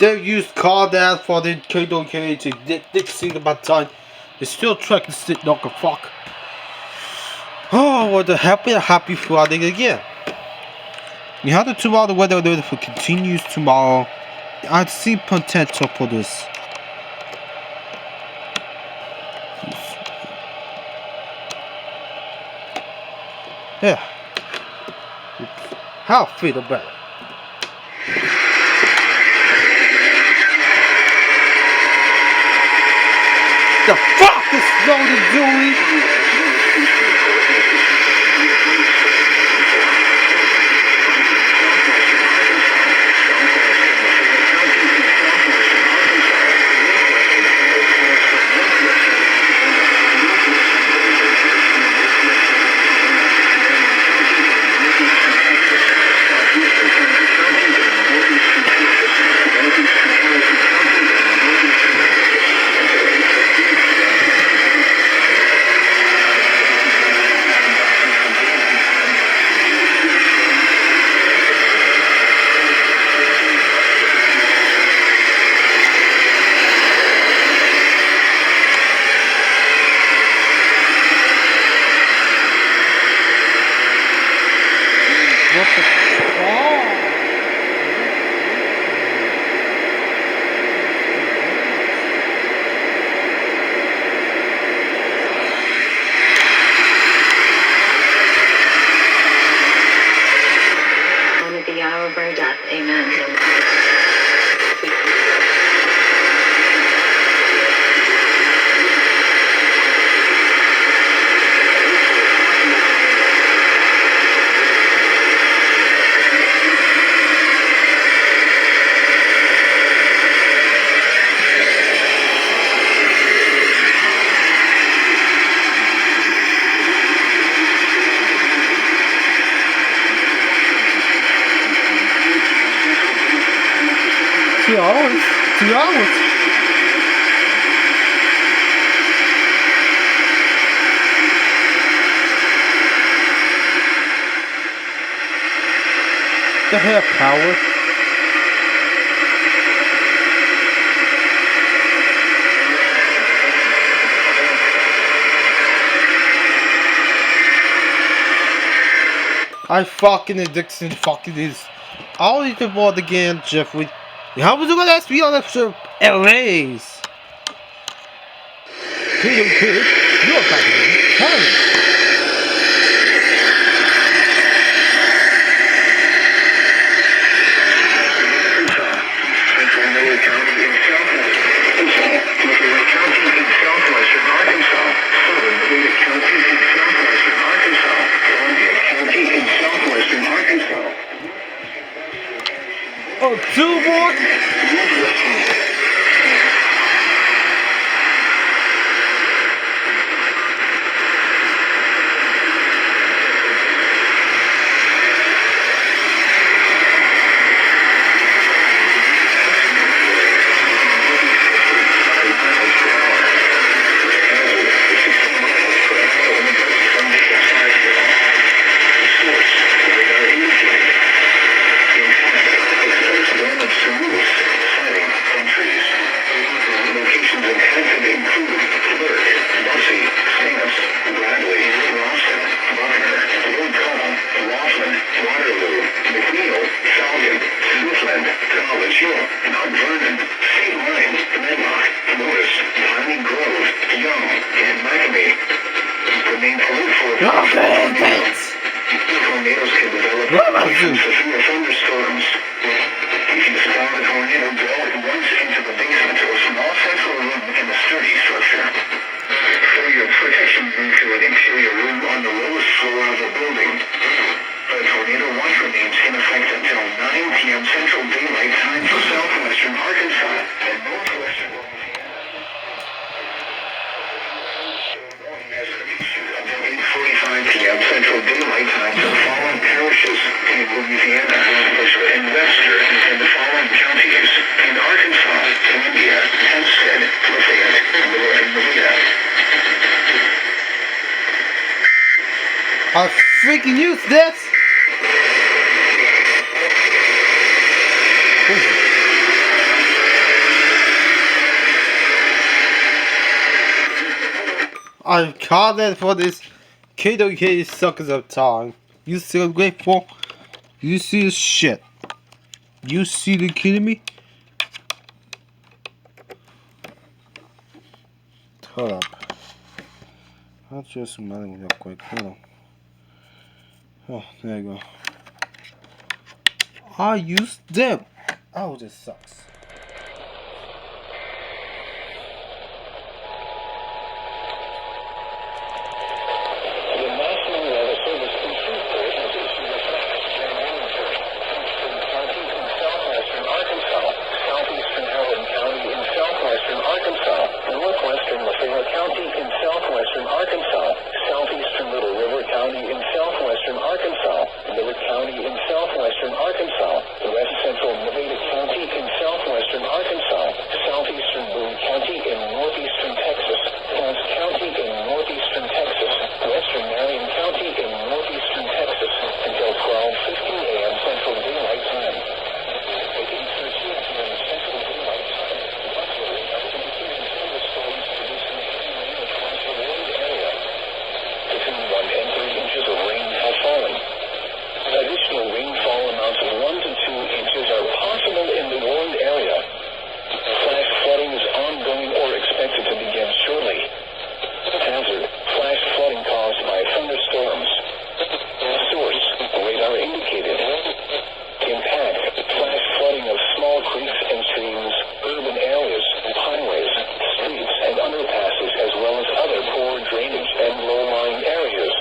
They used cardad for the KWK to dictate about time. They still trying to sit knock a fuck. Oh, what a happy Friday again. We have the tomorrow weather for continues tomorrow. I see potential for this. Yeah. How feel better? The fuck is Snowden doing? $2. The hair power. I fucking addiction fucking is. I'll eat the board again, Jeffrey. How was it gonna ask me on that show? LA's. Kid, you're fucking telling. Oh, 2 more? Thunderstorms. If you spawn a tornado, blow it once into the basement or small central room in the sturdy structure. For your protection, move to an interior room on the lowest floor of the building. The tornado watch remains in effect until 9 p.m. Central Daylight Time for southwestern Arkansas and northwestern Louisiana. Until 8:45 p.m. Central Daylight Time for the following parishes in Louisiana, and Webster, and the following counties in Arkansas, Columbia, Hempstead, Lafayette, Miller, and Melita. I freaking use this! I'm calling for this KWK suckers of time. You still grateful? You see this shit? You see the kidding me? Hold up. I'll just some money real quick. Hold on. Oh, there you go. I used them. Oh, this sucks. County in southwestern Arkansas, southeastern Little River County in southwestern Arkansas, Millard County in southwestern Arkansas, west central Nevada County in southwestern Arkansas, southeastern Boone County in northeastern Texas, Cass County in northeastern Texas, western Marion County in northeastern Texas, until 12:15 a.m. Central Daylight Time. At 8:13 p.m. Central Daylight Time, Buffalo is indicating thunderstorms producing heavy rain across the warned area. Between 1 and 3 inches of rain have fallen. Additional rainfall amounts of 1 to 2 inches are possible in the warned area. Flash flooding is ongoing or expected to begin shortly. Hazard: flash flooding caused by thunderstorms. Source: radar indicated. Impact: flash flooding of small creeks and streams, urban areas, highways, streets, and underpasses, as well as other poor drainage and low-lying areas.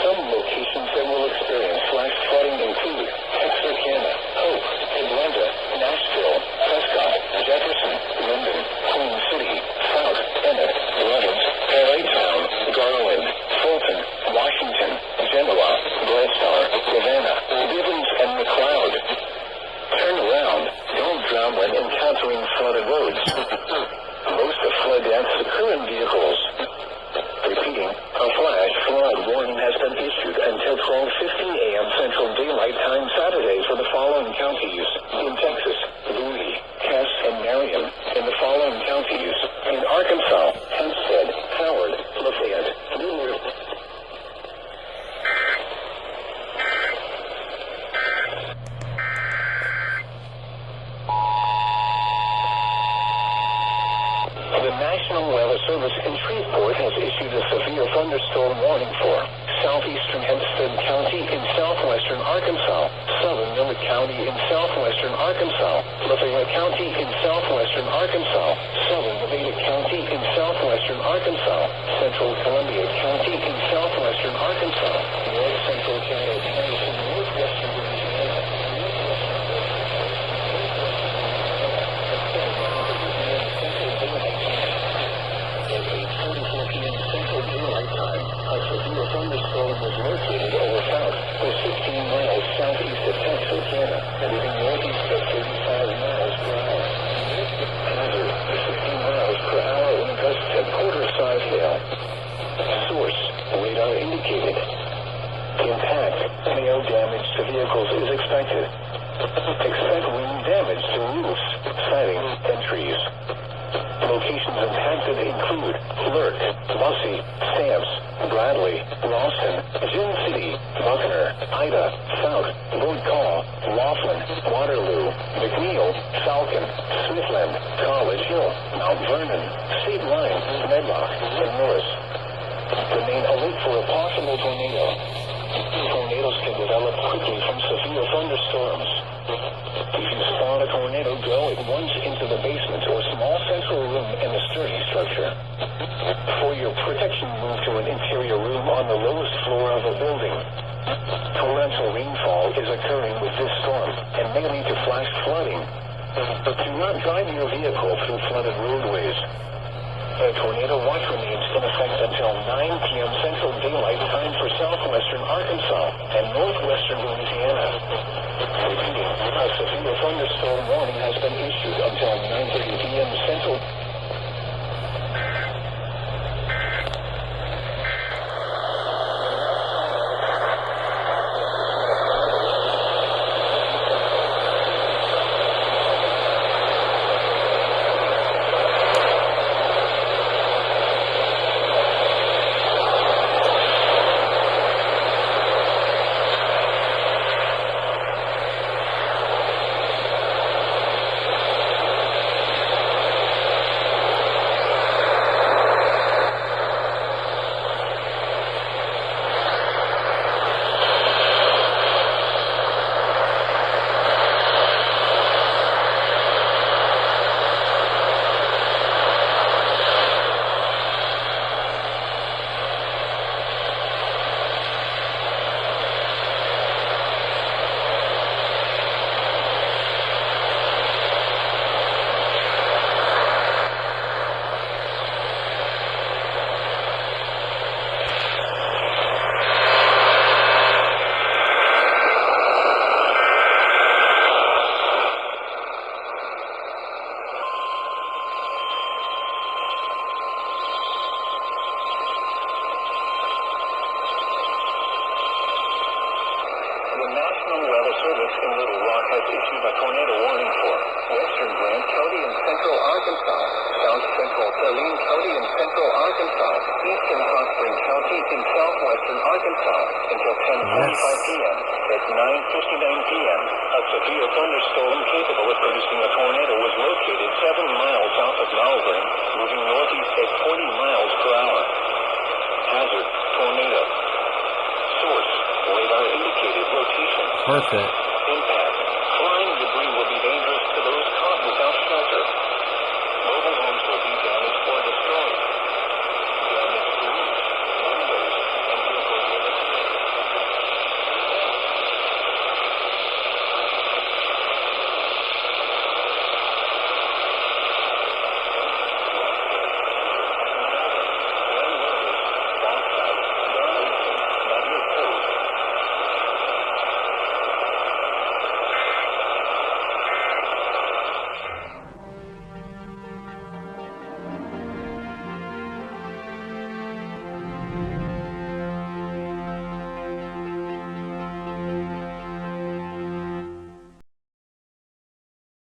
Some locations that will experience flash flooding include Texarkana, Hope, Atlanta, Nashville, Prescott, Jefferson, Linden, Queen City, South Bennett, Levens, Paraytown, Garland, Fulton, Washington, Genoa, Bredstar, Savannah, Bivens, and McLeod. Turn around. Don't drown when encountering flooded roads. Most of flood deaths occur in vehicles. Repeating, a flash flood warning has been issued until 12:15 a.m. Central Daylight Time Saturday for the following counties in Texas: Bowie, Cass, and Marion. In the following counties in Arkansas: Hempstead, Howard, Lafayette, Little River. The National Weather Service in Shreveport has issued a severe thunderstorm warning for southeastern Hempstead County in southwestern Arkansas, southern Millard County in southwestern Arkansas, Lafayette County in southwestern Arkansas, southern Nevada County in southwestern Arkansas, central Columbia County in southwestern Arkansas, north central Canada County in northwestern Louisiana, a severe thunderstorm was located over south for 16 miles southeast of Texarkana, moving northeast at 35 miles per hour. Hazard: 15 miles per hour in gusts at quarter-size hail. Source: radar indicated. Impact: hail damage to vehicles is expected. Expect wind damage to roofs, siding, and trees. Locations impacted include Lurk, Bussey, Stamps, Bradley, Rawson, Gin City, Buckner, Ida, South, Lord Call, Laughlin, Waterloo, McNeil, Falcon, Smithland, College Hill, Mount Vernon, State Line, Medlock, and Norris. Remain alert for a possible tornado. Tornadoes can develop quickly from severe thunderstorms. If you spot a tornado, go at once into the basement or small central room in the sturdy structure. For your protection, move to an interior room on the lowest floor of a building. Torrential rainfall is occurring with this storm and may lead to flash flooding. Do not drive your vehicle through flooded roadways. A tornado watch remains in effect until 9 p.m. Central Daylight Time for southwestern Arkansas and northwestern Louisiana. Repeating, a severe thunderstorm warning has been issued until 9:30 p.m. Central. has issued a tornado warning for western Grant County and central Arkansas, south central Saline County and central Arkansas, eastern Hot Spring County in southwestern Arkansas until 10:45 p.m. At 9:59 p.m., a severe thunderstorm capable of producing a tornado was located 7 miles south of Malvern, moving northeast at 40 miles per hour. Hazard, tornado. Source, radar indicated rotation. Perfect.